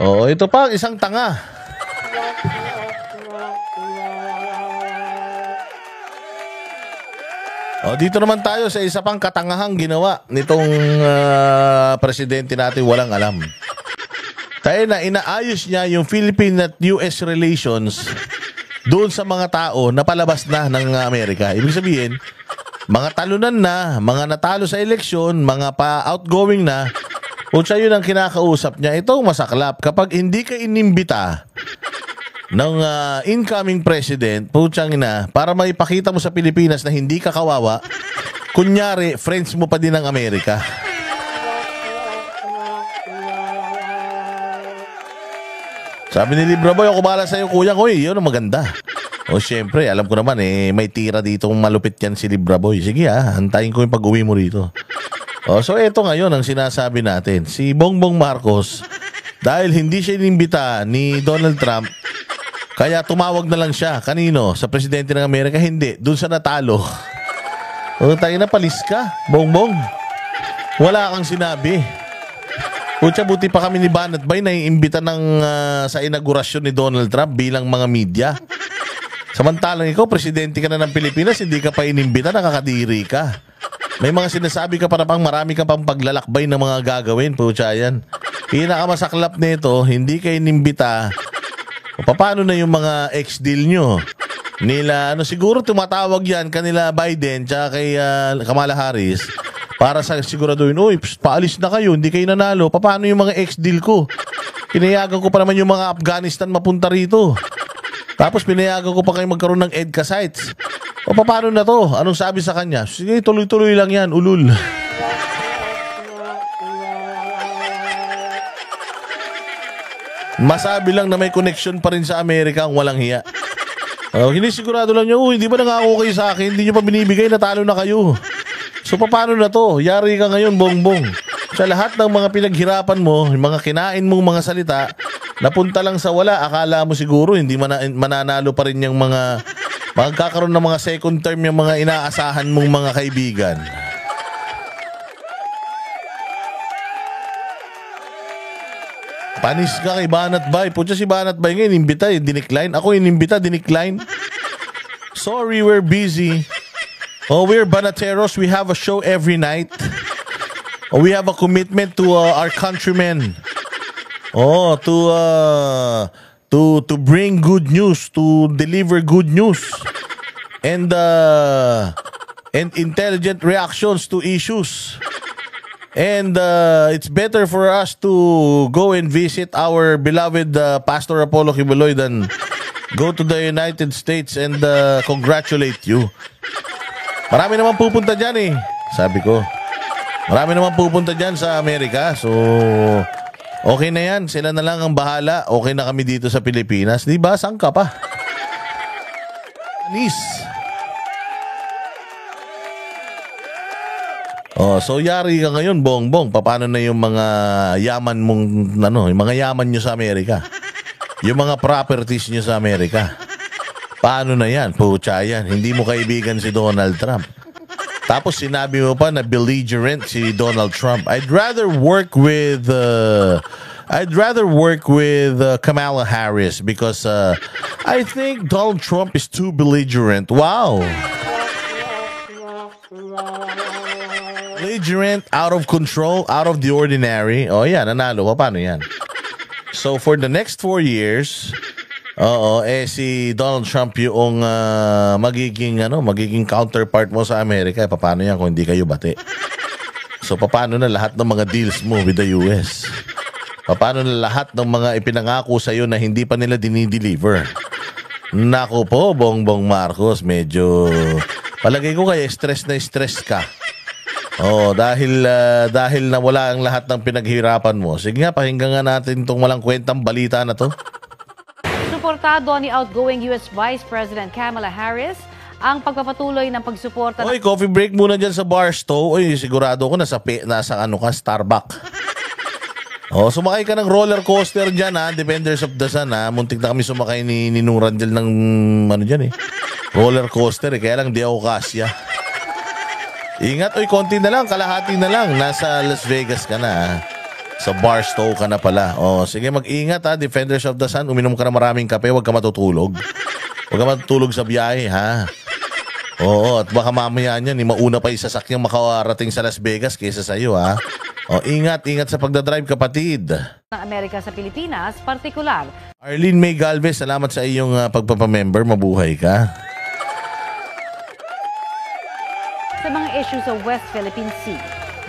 Oh, ito pa, isang tanga. Oh, dito naman tayo sa isa pang katangahang ginawa nitong presidente natin walang alam. Tayo na inaayos niya yung Philippine at US relations doon sa mga tao na palabas na ng Amerika. Ibig sabihin, mga talunan na, mga natalo sa eleksyon, mga pa-outgoing na, kung siya yun ang kinakausap niya, ito masaklap. Kapag hindi ka inimbita ng incoming president, putyang ina, para maipakita mo sa Pilipinas na hindi ka kawawa, kunyari, friends mo pa din ng Amerika. Sabi ni Libra Boy, ako bala sa'yo kuya ko yun ang maganda. O syempre, alam ko naman may tira dito kung malupit yan si Libra Boy. Sige antayin ko yung pag-uwi mo rito. O so eto ngayon ang sinasabi natin. Si Bongbong Marcos, dahil hindi siya inimbita ni Donald Trump, kaya tumawag na lang siya. Kanino? Sa presidente ng Amerika? Hindi. Doon sa natalo. O tayo na palis ka, Bongbong. Wala kang sinabi. Putya, buti pa kami ni Banat Bay na iimbita sa inaugurasyon ni Donald Trump bilang mga media. Samantalang ikaw, presidente ka na ng Pilipinas, hindi ka pa inimbita, nakakadiri ka. May mga sinasabi ka para pang marami ka pang paglalakbay ng mga gagawin. Putya yan. Pinakamasaklap nito, hindi ka inimbita. O paano na yung mga ex-deal nyo? Nila, siguro tumatawag yan kanila Biden tsaka kay Kamala Harris para sa siguraduhin, uy, paalis na kayo, hindi kayo nanalo. Paano yung mga ex-deal ko? Pinayagan ko pa naman yung mga Afghanistan mapunta rito. Tapos pinayagan ko pa kayo magkaroon ng EDCA sites. O paano na to? Anong sabi sa kanya? Sige, tuloy-tuloy lang yan, ulul. Masabi lang na may connection pa rin sa Amerika ang walang hiya. Hindi sigurado lang niya, hindi ba nangako kayo sa akin? Hindi niyo pa binibigay, natalo na kayo. So paano na to? Yari ka ngayon, Bongbong. Sa lahat ng mga pinaghirapan mo, yung mga kinain mong mga salita, napunta lang sa wala. Akala mo siguro hindi mananalo pa rin yung mga magkakaroon ng mga second term yung mga inaasahan mong mga kaibigan. Panis ka kay Banat Bay. Putya si Banat Bay ngayon, inimbita, dinikline. Ako inimbita, dinikline. Sorry, we're busy. We're Banateros. We have a show every night. We have a commitment to our countrymen. To bring good news, to deliver good news, and intelligent reactions to issues. And it's better for us to go and visit our beloved Pastor Apollo Kibuloy than go to the United States and congratulate you. Marami naman pupunta dyan sabi ko. Marami naman pupunta dyan sa Amerika. So, okay na yan. Sila na lang ang bahala. Okay na kami dito sa Pilipinas. Di ba? Saan ka pa? Anis. So yari ka ngayon, Bongbong. Paano na yung mga yaman mong, yung mga yaman nyo sa Amerika? Yung mga properties nyo sa Amerika? Paano na yan? Pucha yan. Hindi mo kaibigan si Donald Trump. Tapos sinabi mo pa na belligerent si Donald Trump. I'd rather work with Kamala Harris because I think Donald Trump is too belligerent. Wow. Belligerent, out of control, out of the ordinary. Yan, nanalo pa. Paano yan? So for the next 4 years, si Donald Trump yung magiging counterpart mo sa Amerika. Paano yan kung hindi kayo bati? So paano na lahat ng mga deals mo with the US? Paano na lahat ng mga ipinangako sa iyo na hindi pa nila dinideliver? Nako po, Bongbong Marcos, medyo palagay ko kaya stress ka. Dahil nawala ang lahat ng pinaghirapan mo. Sige nga, pakinggan nga natin itong walang kwentang balita na to. Suportado ni outgoing US Vice President Kamala Harris ang pagpapatuloy ng pagsuporta. Coffee break muna dyan sa Barstow. Sigurado ko nasa Starbucks. Sumakay ka ng roller coaster dyan Defenders of the Sun Muntik na kami sumakay ni Ninong Randel ng roller coaster kaya lang di ako kasya. Ingat, konti na lang, kalahati na lang. Nasa Las Vegas ka na Sa Barstow ka na pala. Sige, mag-ingat ha, Defenders of the Sun. Uminom ka na maraming kape, huwag ka matutulog. Huwag ka matutulog sa biyahe, ha? Oo, at baka mamaya niyan, mauna pa yung sasakyang makarating sa Las Vegas kaysa sa'yo, ha? Ingat sa pagdadrive, kapatid. Ng Amerika sa Pilipinas, partikular. Arlene May Galvez, salamat sa iyong pagpapamember. Mabuhay ka. Sa mga issue sa West Philippine Sea.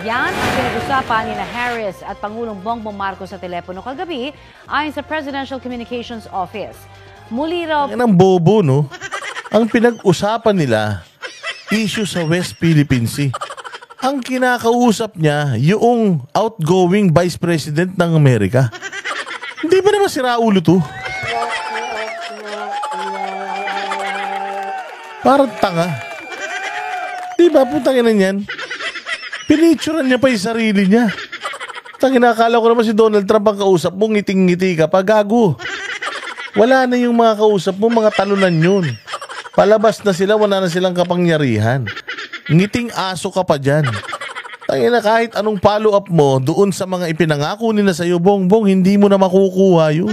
Yan ang pinag-usapan ni Harris at Pangulong Bongbong Marcos sa telepono kagabi ayon sa Presidential Communications Office. Muli raw... Yan ang bobo, no? Ang pinag-usapan nila, issue sa West Philippine Sea. Ang kinakausap niya, yung outgoing Vice President ng Amerika. Hindi ba naman si Raulo to? Parang tanga. Di ba, putang ina niyan? Pinicturean niya pa yung sarili niya. Nakakala ko naman si Donald Trump ang kausap mo, ngiting-ngiti ka pa, gago. Wala na yung mga kausap mo, mga talunan yun. Palabas na sila, wala na silang kapangyarihan. Ngiting aso ka pa dyan. Tangina, kahit anong follow-up mo doon sa mga ipinangako nila sa'yo, Bongbong, hindi mo na makukuha yun.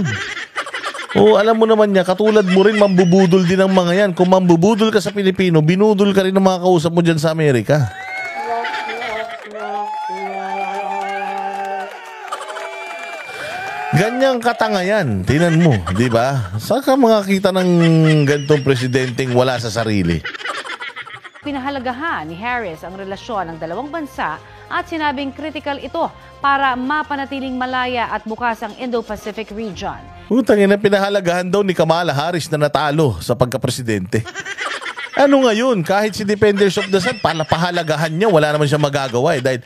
Alam mo naman niya, katulad mo rin, mambubudol din ang mga yan. Kung mambubudol ka sa Pilipino, binudol ka rin ng mga kausap mo dyan sa Amerika. Ganyang katanga yan. Tinan mo, di ba? Saan ka makakita ng gantong presidenteng wala sa sarili? Pinahalagahan ni Harris ang relasyon ng dalawang bansa at sinabing critical ito para mapanatiling malaya at bukas ang Indo-Pacific region. Utangin na pinahalagahan daw ni Kamala Harris na natalo sa pagka-presidente. Ano ngayon, kahit si Defenders of the Sun, pahalagahan niya, wala naman siya magagawa dahil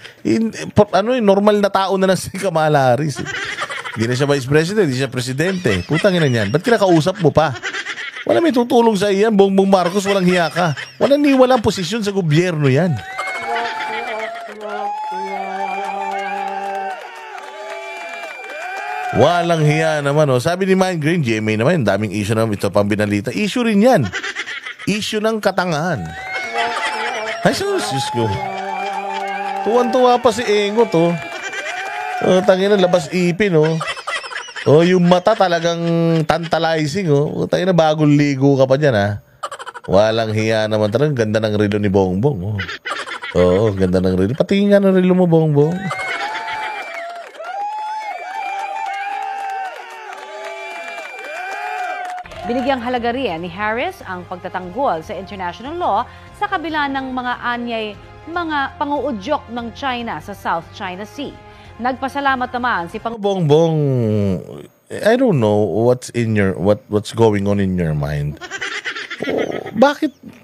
normal na tao na lang si Kamala Harris. Hindi na siya vice president, hindi siya presidente. Putang ina niyan. Ba't kinakausap mo pa? Wala may tutulong sa iyan. Bongbong Marcos, walang hiya ka. Walang posisyon sa gobyerno yan. Walang hiya naman. Sabi ni Mind Green, GMA naman, daming issue naman ito pang binalita. Issue rin yan. Issue ng katangahan. Ay, sus ko. Tuwan-tuwa pa si Engo to. Tangina, labas ipin, yung mata talagang tantalizing, Tangina, bagong ligo ka pa dyan, ha? Walang hiya naman talagang. Ganda ng relo ni Bongbong, ganda ng relo. Patingin nga ng relo mo, Bongbong. Binigyang halaga rin ni Harris ang pagtatanggol sa international law sa kabila ng mga anyay mga panguudyok ng China sa South China Sea. Nagpasalamat naman si Bongbong, I don't know what's going on in your mind.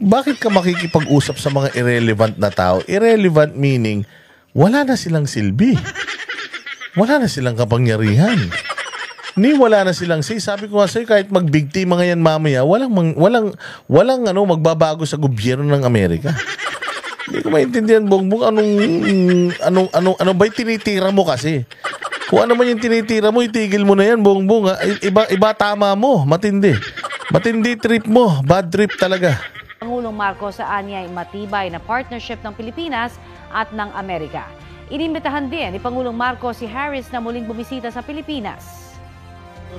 Bakit ka makikipag-usap sa mga irrelevant na tao? Irrelevant meaning wala na silang silbi. Wala na silang kapangyarihan. Wala na silang say. Sabi ko nga sa'yo, kahit mag-big team mga yan mamaya, walang magbabago sa gobyerno ng Amerika. Hindi ko maintindihan, Bongbong, ano ba yung tinitira mo kasi? Kung ano man yung tinitira mo, itigil mo na yan, Bongbong. Iba tama mo, matindi. Matindi trip mo, bad trip talaga. Pangulong Marcos sa anyay matibay na partnership ng Pilipinas at ng Amerika. Inimbitahan din ni Pangulong Marcos si Harris na muling bumisita sa Pilipinas.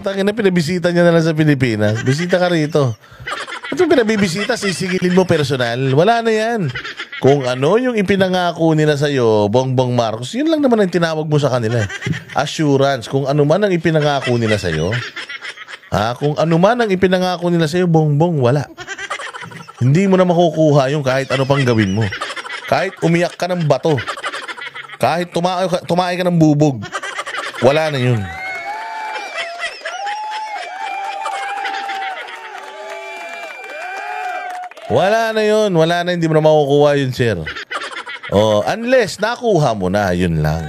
Tangina, pinabisita niya na lang sa Pilipinas. Bisita ka rito. At yung pinabibisita, sisigilin mo personal. Wala na yan. Kung ano yung ipinangako nila sa'yo, Bongbong Marcos, yun lang naman ang tinawag mo sa kanila. Assurance. Kung ano man ang ipinangako nila sa'yo, kung ano man ang ipinangako nila sa'yo, Bongbong, wala. Hindi mo na makukuha yung kahit ano pang gawin mo. Kahit umiyak ka ng bato. Kahit tumae ka ng bubog. Wala na yun. Wala na yun. Wala na, hindi mo na makukuha yun, sir. Unless nakuha mo na, yun lang.